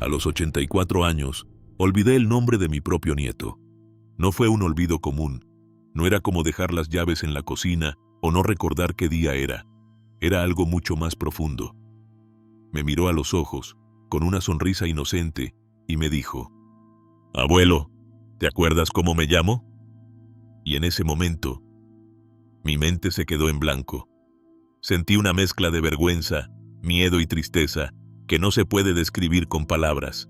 A los 84 años, olvidé el nombre de mi propio nieto. No fue un olvido común. No era como dejar las llaves en la cocina o no recordar qué día era. Era algo mucho más profundo. Me miró a los ojos, con una sonrisa inocente, y me dijo: «Abuelo, ¿te acuerdas cómo me llamo?». Y en ese momento, mi mente se quedó en blanco. Sentí una mezcla de vergüenza, miedo y tristeza que no se puede describir con palabras.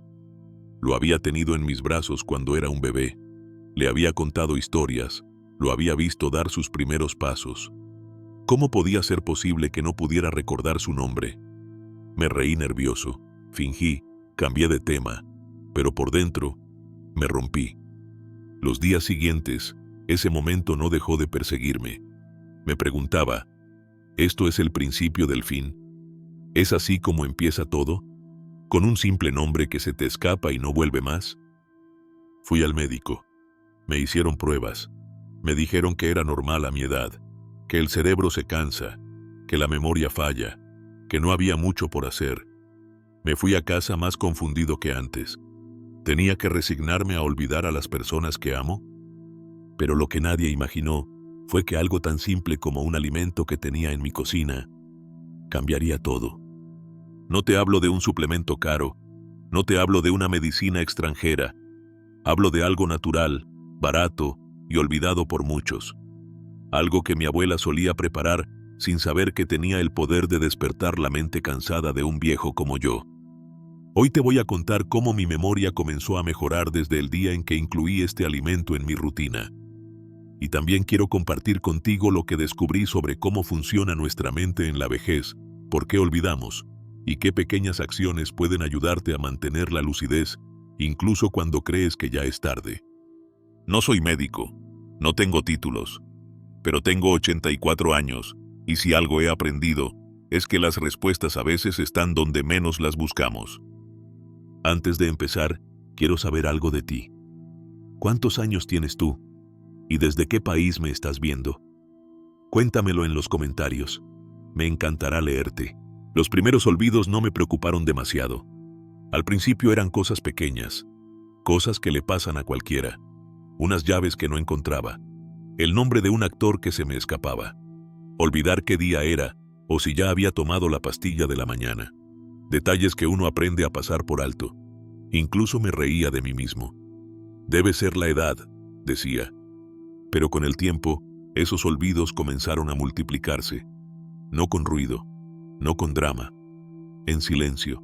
Lo había tenido en mis brazos cuando era un bebé. Le había contado historias, lo había visto dar sus primeros pasos. ¿Cómo podía ser posible que no pudiera recordar su nombre? Me reí nervioso, fingí, cambié de tema, pero por dentro me rompí. Los días siguientes, ese momento no dejó de perseguirme. Me preguntaba: ¿esto es el principio del fin? ¿Es así como empieza todo? ¿Con un simple nombre que se te escapa y no vuelve más? Fui al médico. Me hicieron pruebas. Me dijeron que era normal a mi edad, que el cerebro se cansa, que la memoria falla, que no había mucho por hacer. Me fui a casa más confundido que antes. ¿Tenía que resignarme a olvidar a las personas que amo? Pero lo que nadie imaginó fue que algo tan simple como un alimento que tenía en mi cocina cambiaría todo. No te hablo de un suplemento caro, no te hablo de una medicina extranjera. Hablo de algo natural, barato y olvidado por muchos. Algo que mi abuela solía preparar sin saber que tenía el poder de despertar la mente cansada de un viejo como yo. Hoy te voy a contar cómo mi memoria comenzó a mejorar desde el día en que incluí este alimento en mi rutina. Y también quiero compartir contigo lo que descubrí sobre cómo funciona nuestra mente en la vejez, por qué olvidamos, y qué pequeñas acciones pueden ayudarte a mantener la lucidez, incluso cuando crees que ya es tarde. No soy médico, no tengo títulos, pero tengo 84 años, y si algo he aprendido, es que las respuestas a veces están donde menos las buscamos. Antes de empezar, quiero saber algo de ti. ¿Cuántos años tienes tú? ¿Y desde qué país me estás viendo? Cuéntamelo en los comentarios. Me encantará leerte. Los primeros olvidos no me preocuparon demasiado. Al principio eran cosas pequeñas, cosas que le pasan a cualquiera. Unas llaves que no encontraba, el nombre de un actor que se me escapaba, olvidar qué día era o si ya había tomado la pastilla de la mañana. Detalles que uno aprende a pasar por alto. Incluso me reía de mí mismo. Debe ser la edad, decía. Pero con el tiempo, esos olvidos comenzaron a multiplicarse. No con ruido, no con drama, en silencio.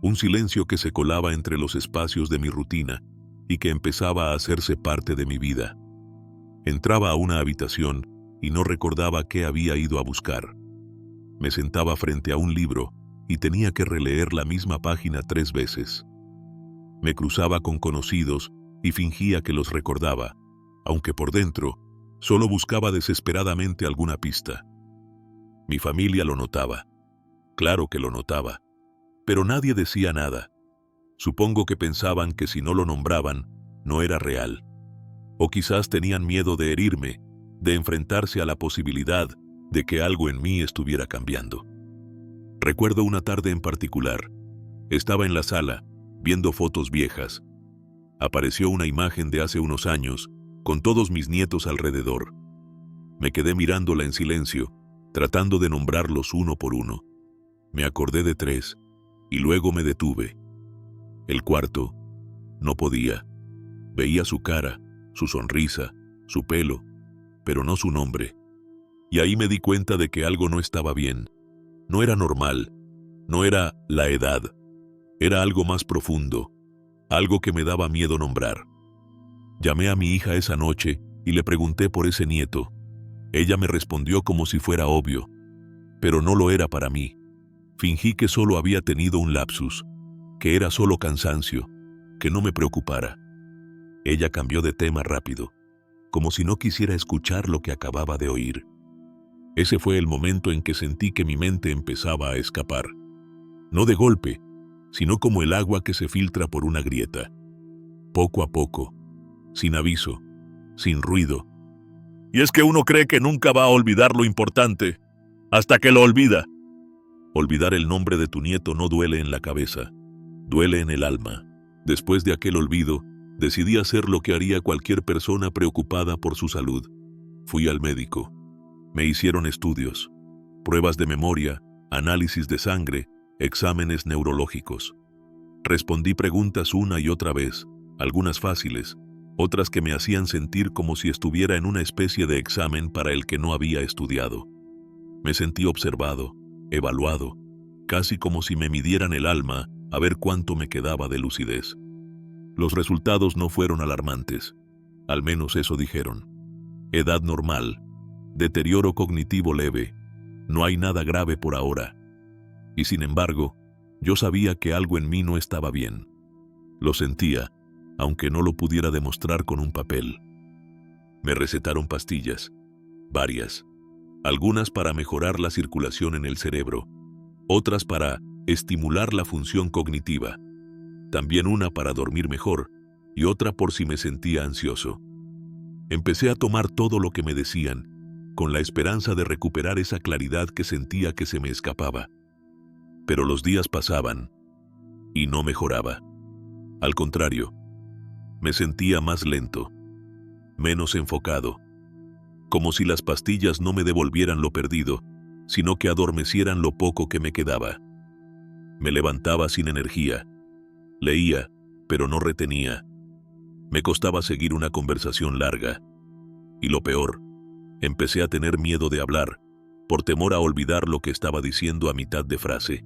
Un silencio que se colaba entre los espacios de mi rutina y que empezaba a hacerse parte de mi vida. Entraba a una habitación y no recordaba qué había ido a buscar. Me sentaba frente a un libro y tenía que releer la misma página 3 veces. Me cruzaba con conocidos y fingía que los recordaba, aunque por dentro solo buscaba desesperadamente alguna pista. Mi familia lo notaba. Claro que lo notaba, pero nadie decía nada. Supongo que pensaban que si no lo nombraban, no era real. O quizás tenían miedo de herirme, de enfrentarse a la posibilidad de que algo en mí estuviera cambiando. Recuerdo una tarde en particular. Estaba en la sala, viendo fotos viejas. Apareció una imagen de hace unos años, con todos mis nietos alrededor. Me quedé mirándola en silencio, tratando de nombrarlos uno por uno. Me acordé de 3, y luego me detuve. El cuarto, no podía. Veía su cara, su sonrisa, su pelo, pero no su nombre. Y ahí me di cuenta de que algo no estaba bien. No era normal, no era la edad. Era algo más profundo, algo que me daba miedo nombrar. Llamé a mi hija esa noche y le pregunté por ese nieto. Ella me respondió como si fuera obvio, pero no lo era para mí. Fingí que solo había tenido un lapsus, que era solo cansancio, que no me preocupara. Ella cambió de tema rápido, como si no quisiera escuchar lo que acababa de oír. Ese fue el momento en que sentí que mi mente empezaba a escapar. No de golpe, sino como el agua que se filtra por una grieta. Poco a poco, sin aviso, sin ruido. Y es que uno cree que nunca va a olvidar lo importante, hasta que lo olvida. Olvidar el nombre de tu nieto no duele en la cabeza. Duele en el alma. Después de aquel olvido, decidí hacer lo que haría cualquier persona preocupada por su salud. Fui al médico. Me hicieron estudios, pruebas de memoria, análisis de sangre, exámenes neurológicos. Respondí preguntas una y otra vez, algunas fáciles, otras que me hacían sentir como si estuviera en una especie de examen para el que no había estudiado. Me sentí observado, evaluado, casi como si me midieran el alma a ver cuánto me quedaba de lucidez. Los resultados no fueron alarmantes, al menos eso dijeron. Edad normal, deterioro cognitivo leve, no hay nada grave por ahora. Y sin embargo, yo sabía que algo en mí no estaba bien. Lo sentía, aunque no lo pudiera demostrar con un papel. Me recetaron pastillas, varias, algunas para mejorar la circulación en el cerebro, otras para estimular la función cognitiva, también una para dormir mejor y otra por si me sentía ansioso. Empecé a tomar todo lo que me decían, con la esperanza de recuperar esa claridad que sentía que se me escapaba. Pero los días pasaban y no mejoraba. Al contrario, me sentía más lento, menos enfocado, como si las pastillas no me devolvieran lo perdido, sino que adormecieran lo poco que me quedaba. Me levantaba sin energía, leía, pero no retenía. Me costaba seguir una conversación larga. Y lo peor, empecé a tener miedo de hablar, por temor a olvidar lo que estaba diciendo a mitad de frase.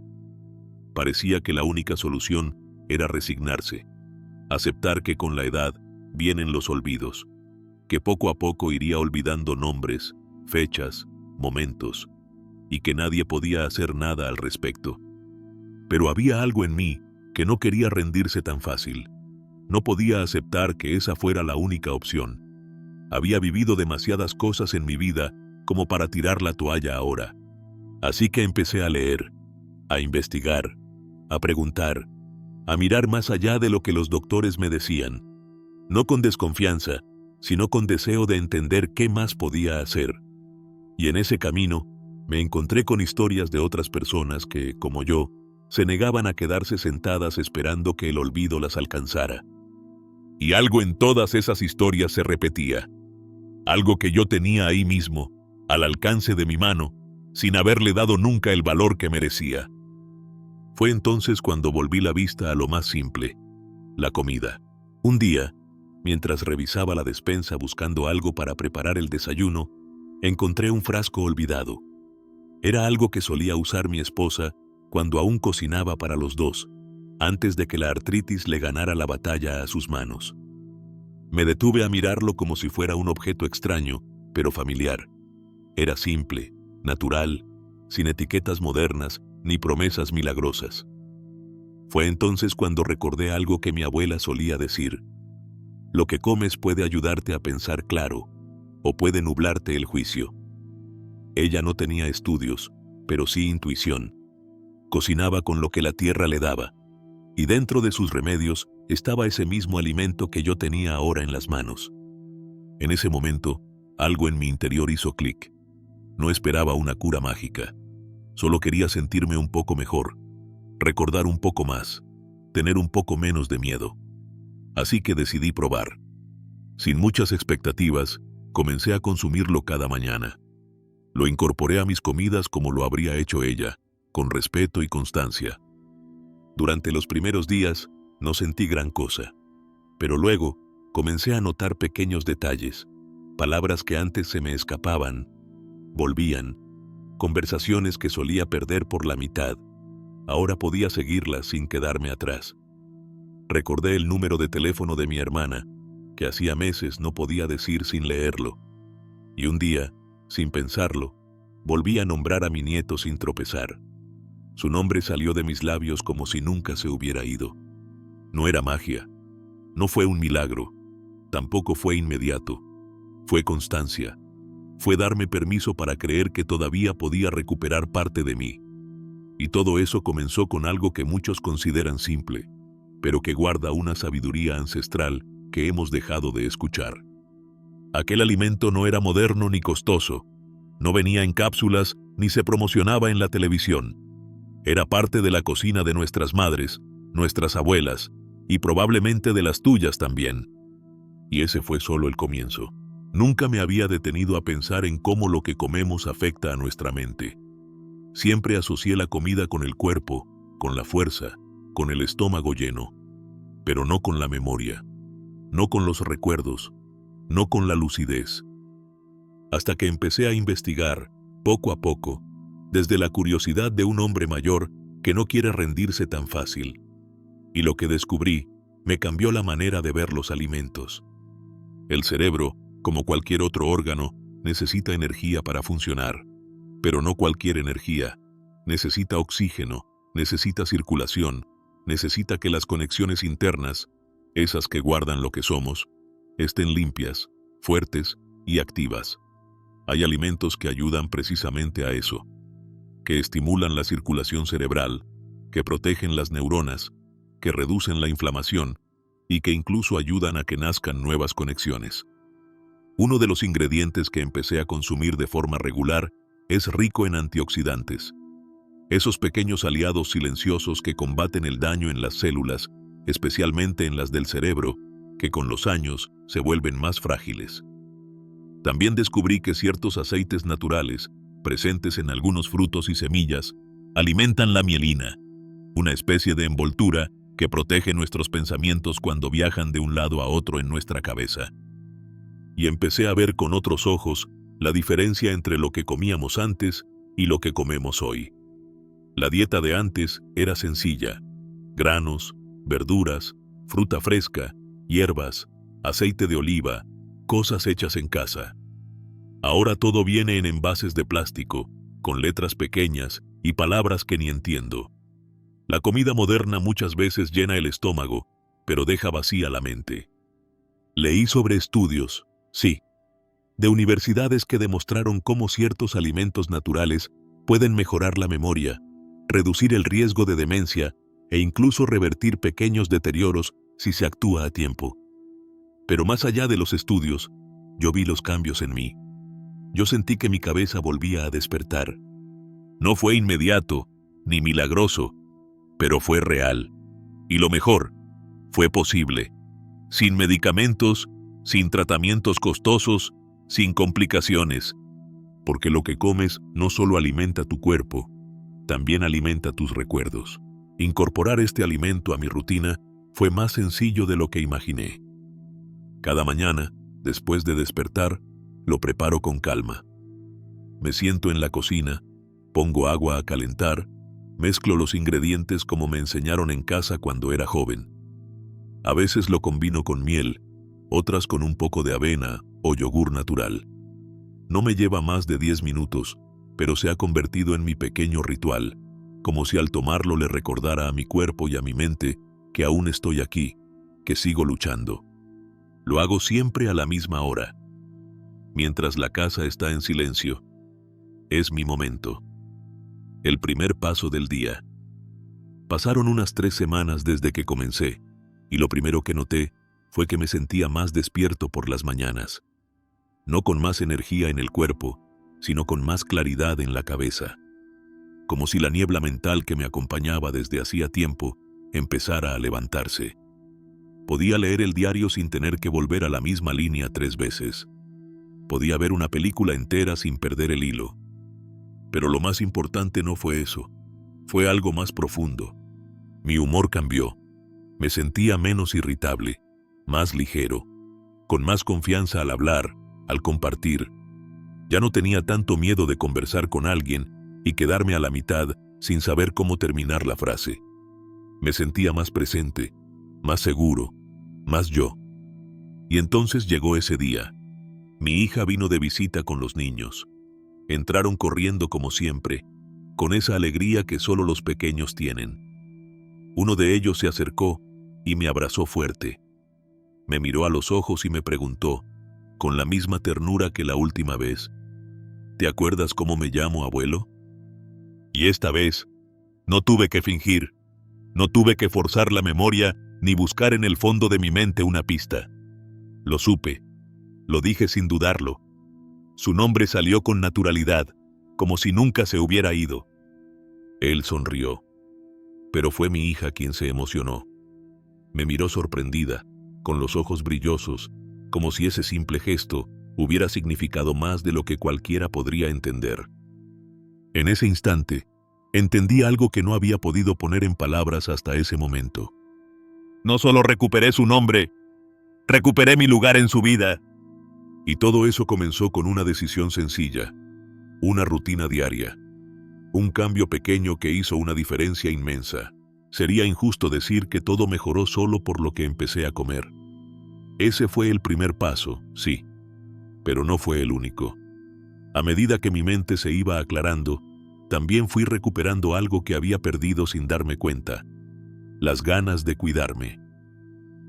Parecía que la única solución era resignarse, aceptar que con la edad vienen los olvidos, que poco a poco iría olvidando nombres, fechas, momentos, y que nadie podía hacer nada al respecto. Pero había algo en mí que no quería rendirse tan fácil. No podía aceptar que esa fuera la única opción. Había vivido demasiadas cosas en mi vida como para tirar la toalla ahora. Así que empecé a leer, a investigar, a preguntar, a mirar más allá de lo que los doctores me decían. No con desconfianza, sino con deseo de entender qué más podía hacer. Y en ese camino, me encontré con historias de otras personas que, como yo, se negaban a quedarse sentadas esperando que el olvido las alcanzara. Y algo en todas esas historias se repetía. Algo que yo tenía ahí mismo, al alcance de mi mano, sin haberle dado nunca el valor que merecía. Fue entonces cuando volví la vista a lo más simple, la comida. Un día, mientras revisaba la despensa buscando algo para preparar el desayuno, encontré un frasco olvidado. Era algo que solía usar mi esposa cuando aún cocinaba para los dos, antes de que la artritis le ganara la batalla a sus manos. Me detuve a mirarlo como si fuera un objeto extraño, pero familiar. Era simple, natural, sin etiquetas modernas ni promesas milagrosas. Fue entonces cuando recordé algo que mi abuela solía decir: lo que comes puede ayudarte a pensar claro, o puede nublarte el juicio. Ella no tenía estudios, pero sí intuición. Cocinaba con lo que la tierra le daba, y dentro de sus remedios estaba ese mismo alimento que yo tenía ahora en las manos. En ese momento, algo en mi interior hizo clic. No esperaba una cura mágica. Solo quería sentirme un poco mejor, recordar un poco más, tener un poco menos de miedo. Así que decidí probar. Sin muchas expectativas, comencé a consumirlo cada mañana. Lo incorporé a mis comidas como lo habría hecho ella, con respeto y constancia. Durante los primeros días no sentí gran cosa, pero luego comencé a notar pequeños detalles, palabras que antes se me escapaban, volvían, conversaciones que solía perder por la mitad. Ahora podía seguirlas sin quedarme atrás. Recordé el número de teléfono de mi hermana, que hacía meses no podía decir sin leerlo. Y un día, sin pensarlo, volví a nombrar a mi nieto sin tropezar. Su nombre salió de mis labios como si nunca se hubiera ido. No era magia, no fue un milagro, tampoco fue inmediato. Fue constancia, fue darme permiso para creer que todavía podía recuperar parte de mí. Y todo eso comenzó con algo que muchos consideran simple, pero que guarda una sabiduría ancestral que hemos dejado de escuchar. Aquel alimento no era moderno ni costoso, no venía en cápsulas ni se promocionaba en la televisión. Era parte de la cocina de nuestras madres, nuestras abuelas, y probablemente de las tuyas también. Y ese fue solo el comienzo. Nunca me había detenido a pensar en cómo lo que comemos afecta a nuestra mente. Siempre asocié la comida con el cuerpo, con la fuerza, con el estómago lleno, pero no con la memoria, no con los recuerdos, no con la lucidez. Hasta que empecé a investigar, poco a poco, desde la curiosidad de un hombre mayor que no quiere rendirse tan fácil. Y lo que descubrí me cambió la manera de ver los alimentos. El cerebro, como cualquier otro órgano, necesita energía para funcionar. Pero no cualquier energía. Necesita oxígeno, necesita circulación, necesita que las conexiones internas, esas que guardan lo que somos, estén limpias, fuertes y activas. Hay alimentos que ayudan precisamente a eso, que estimulan la circulación cerebral, que protegen las neuronas, que reducen la inflamación y que incluso ayudan a que nazcan nuevas conexiones. Uno de los ingredientes que empecé a consumir de forma regular es rico en antioxidantes. Esos pequeños aliados silenciosos que combaten el daño en las células, especialmente en las del cerebro, que con los años se vuelven más frágiles. También descubrí que ciertos aceites naturales, presentes en algunos frutos y semillas, alimentan la mielina, una especie de envoltura que protege nuestros pensamientos cuando viajan de un lado a otro en nuestra cabeza. Y empecé a ver con otros ojos la diferencia entre lo que comíamos antes y lo que comemos hoy. La dieta de antes era sencilla: granos, verduras, fruta fresca, hierbas, aceite de oliva, cosas hechas en casa. Ahora todo viene en envases de plástico, con letras pequeñas y palabras que ni entiendo. La comida moderna muchas veces llena el estómago, pero deja vacía la mente. Leí sobre estudios, sí, de universidades que demostraron cómo ciertos alimentos naturales pueden mejorar la memoria, reducir el riesgo de demencia e incluso revertir pequeños deterioros si se actúa a tiempo. Pero más allá de los estudios, yo vi los cambios en mí. Yo sentí que mi cabeza volvía a despertar. No fue inmediato, ni milagroso, pero fue real. Y lo mejor, fue posible. Sin medicamentos, sin tratamientos costosos, sin complicaciones. Porque lo que comes no solo alimenta tu cuerpo, también alimenta tus recuerdos. Incorporar este alimento a mi rutina fue más sencillo de lo que imaginé. Cada mañana, después de despertar, lo preparo con calma. Me siento en la cocina, pongo agua a calentar, mezclo los ingredientes como me enseñaron en casa cuando era joven. A veces lo combino con miel, otras con un poco de avena o yogur natural. No me lleva más de 10 minutos, pero se ha convertido en mi pequeño ritual, como si al tomarlo le recordara a mi cuerpo y a mi mente que aún estoy aquí, que sigo luchando. Lo hago siempre a la misma hora. Mientras la casa está en silencio, es mi momento. El primer paso del día. Pasaron unas 3 semanas desde que comencé, y lo primero que noté fue que me sentía más despierto por las mañanas. No con más energía en el cuerpo, sino con más claridad en la cabeza. Como si la niebla mental que me acompañaba desde hacía tiempo empezara a levantarse. Podía leer el diario sin tener que volver a la misma línea 3 veces. Podía ver una película entera sin perder el hilo. Pero lo más importante no fue eso, fue algo más profundo. Mi humor cambió. Me sentía menos irritable, más ligero, con más confianza al hablar, al compartir. Ya no tenía tanto miedo de conversar con alguien y quedarme a la mitad sin saber cómo terminar la frase. Me sentía más presente, más seguro, más yo. Y entonces llegó ese día. Mi hija vino de visita con los niños. Entraron corriendo como siempre, con esa alegría que solo los pequeños tienen. Uno de ellos se acercó y me abrazó fuerte. Me miró a los ojos y me preguntó, con la misma ternura que la última vez: ¿te acuerdas cómo me llamo, abuelo? Y esta vez, no tuve que fingir, no tuve que forzar la memoria ni buscar en el fondo de mi mente una pista. Lo supe, lo dije sin dudarlo. Su nombre salió con naturalidad, como si nunca se hubiera ido. Él sonrió. Pero fue mi hija quien se emocionó. Me miró sorprendida, con los ojos brillosos, como si ese simple gesto hubiera significado más de lo que cualquiera podría entender. En ese instante, entendí algo que no había podido poner en palabras hasta ese momento. No solo recuperé su nombre, recuperé mi lugar en su vida. Y todo eso comenzó con una decisión sencilla, una rutina diaria. Un cambio pequeño que hizo una diferencia inmensa. Sería injusto decir que todo mejoró solo por lo que empecé a comer. Ese fue el primer paso, sí, pero no fue el único. A medida que mi mente se iba aclarando, también fui recuperando algo que había perdido sin darme cuenta: las ganas de cuidarme.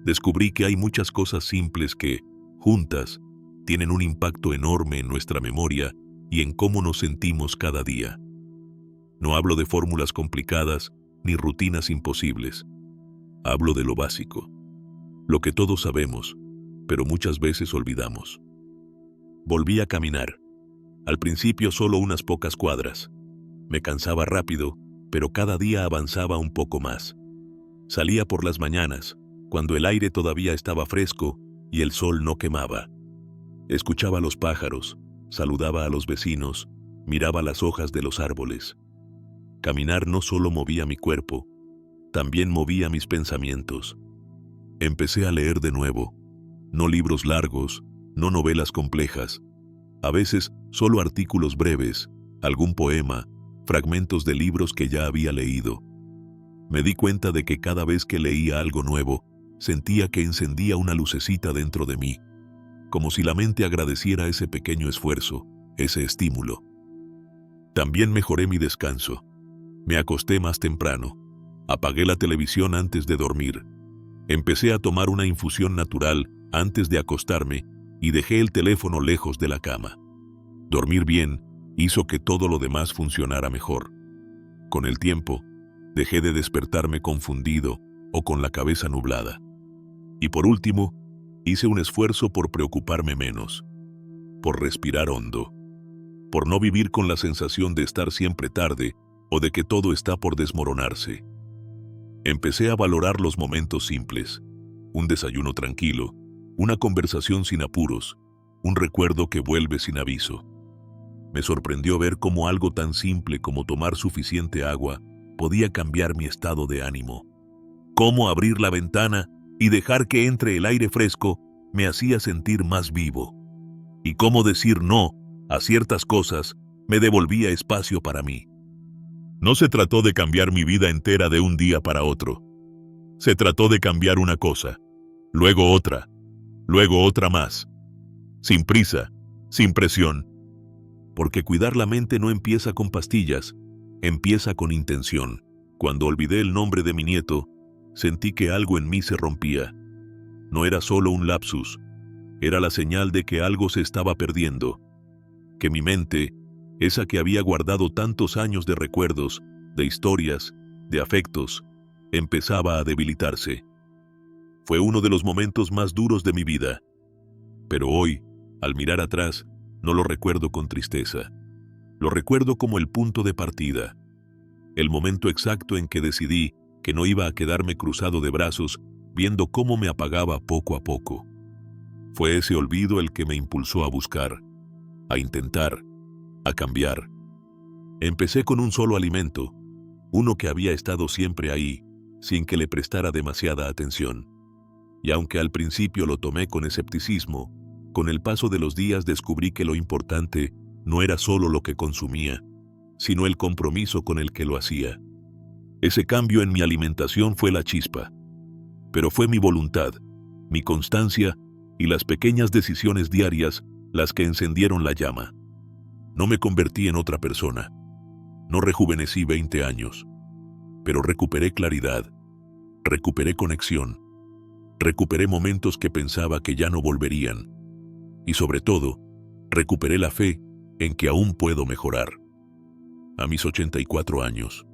Descubrí que hay muchas cosas simples que, juntas, tienen un impacto enorme en nuestra memoria y en cómo nos sentimos cada día. No hablo de fórmulas complicadas ni rutinas imposibles. Hablo de lo básico, lo que todos sabemos, pero muchas veces olvidamos. Volví a caminar. Al principio solo unas pocas cuadras. Me cansaba rápido, pero cada día avanzaba un poco más. Salía por las mañanas, cuando el aire todavía estaba fresco y el sol no quemaba. Escuchaba a los pájaros, saludaba a los vecinos, miraba las hojas de los árboles. Caminar no solo movía mi cuerpo, también movía mis pensamientos. Empecé a leer de nuevo, no libros largos, no novelas complejas, a veces solo artículos breves, algún poema, fragmentos de libros que ya había leído. Me di cuenta de que cada vez que leía algo nuevo, sentía que encendía una lucecita dentro de mí, como si la mente agradeciera ese pequeño esfuerzo, ese estímulo. También mejoré mi descanso. Me acosté más temprano, apagué la televisión antes de dormir, empecé a tomar una infusión natural antes de acostarme y dejé el teléfono lejos de la cama. Dormir bien hizo que todo lo demás funcionara mejor. Con el tiempo, dejé de despertarme confundido o con la cabeza nublada. Y por último, hice un esfuerzo por preocuparme menos, por respirar hondo, por no vivir con la sensación de estar siempre tarde o de que todo está por desmoronarse. Empecé a valorar los momentos simples, un desayuno tranquilo, una conversación sin apuros, un recuerdo que vuelve sin aviso. Me sorprendió ver cómo algo tan simple como tomar suficiente agua podía cambiar mi estado de ánimo. Cómo abrir la ventana y dejar que entre el aire fresco me hacía sentir más vivo. Y cómo decir no a ciertas cosas me devolvía espacio para mí. No se trató de cambiar mi vida entera de un día para otro. Se trató de cambiar una cosa, luego otra más. Sin prisa, sin presión. Porque cuidar la mente no empieza con pastillas, empieza con intención. Cuando olvidé el nombre de mi nieto, sentí que algo en mí se rompía. No era solo un lapsus, era la señal de que algo se estaba perdiendo. Que mi mente, esa que había guardado tantos años de recuerdos, de historias, de afectos, empezaba a debilitarse. Fue uno de los momentos más duros de mi vida. Pero hoy, al mirar atrás, no lo recuerdo con tristeza. Lo recuerdo como el punto de partida. El momento exacto en que decidí que no iba a quedarme cruzado de brazos, viendo cómo me apagaba poco a poco. Fue ese olvido el que me impulsó a buscar, a intentar, a cambiar. Empecé con un solo alimento, uno que había estado siempre ahí, sin que le prestara demasiada atención. Y aunque al principio lo tomé con escepticismo, con el paso de los días descubrí que lo importante no era solo lo que consumía, sino el compromiso con el que lo hacía. Ese cambio en mi alimentación fue la chispa, pero fue mi voluntad, mi constancia y las pequeñas decisiones diarias las que encendieron la llama. No me convertí en otra persona, no rejuvenecí 20 años, pero recuperé claridad, recuperé conexión, recuperé momentos que pensaba que ya no volverían, y sobre todo, recuperé la fe en que aún puedo mejorar. A mis 84 años.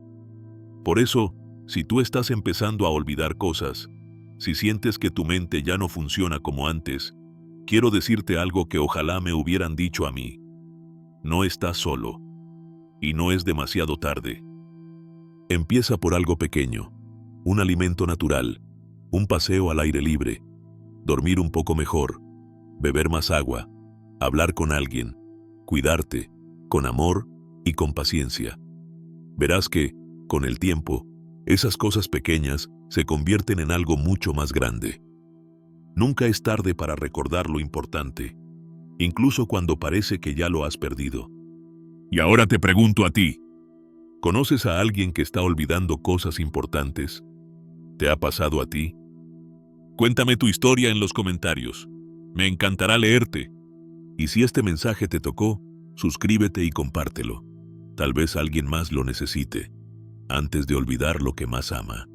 Por eso, si tú estás empezando a olvidar cosas, si sientes que tu mente ya no funciona como antes, quiero decirte algo que ojalá me hubieran dicho a mí. No estás solo. Y no es demasiado tarde. Empieza por algo pequeño, un alimento natural, un paseo al aire libre, dormir un poco mejor, beber más agua, hablar con alguien, cuidarte, con amor y con paciencia. Verás que, con el tiempo, esas cosas pequeñas se convierten en algo mucho más grande. Nunca es tarde para recordar lo importante, incluso cuando parece que ya lo has perdido. Y ahora te pregunto a ti, ¿conoces a alguien que está olvidando cosas importantes? ¿Te ha pasado a ti? Cuéntame tu historia en los comentarios. Me encantará leerte. Y si este mensaje te tocó, suscríbete y compártelo. Tal vez alguien más lo necesite, antes de olvidar lo que más ama.